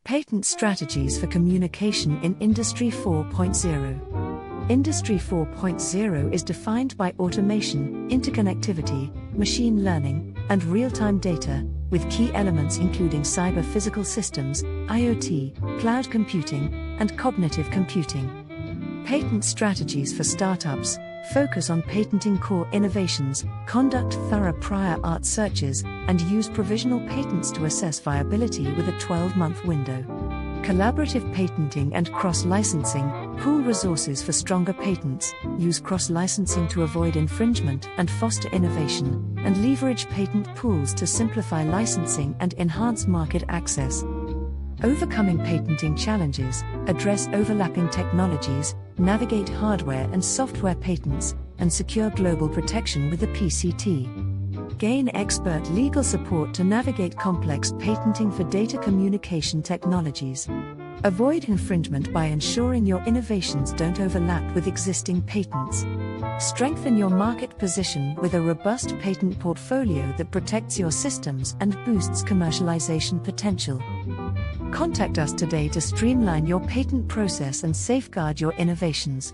Patent strategies for communication in Industry 4.0. Industry 4.0 is defined by automation, interconnectivity, machine learning, and real-time data, with key elements including cyber-physical systems, IoT, cloud computing, and cognitive computing. Patent strategies for startups focus on patenting core innovations, conduct thorough prior art searches, and use provisional patents to assess viability with a 12-month window. Collaborative patenting and cross-licensing pool resources for stronger patents, use cross-licensing to avoid infringement and foster innovation, and leverage patent pools to simplify licensing and enhance market access. Overcoming patenting challenges, address overlapping technologies, navigate hardware and software patents, and secure global protection with the PCT. Gain expert legal support to navigate complex patenting for data communication technologies. Avoid infringement by ensuring your innovations don't overlap with existing patents. Strengthen your market position with a robust patent portfolio that protects your systems and boosts commercialization potential. Contact us today to streamline your patent process and safeguard your innovations.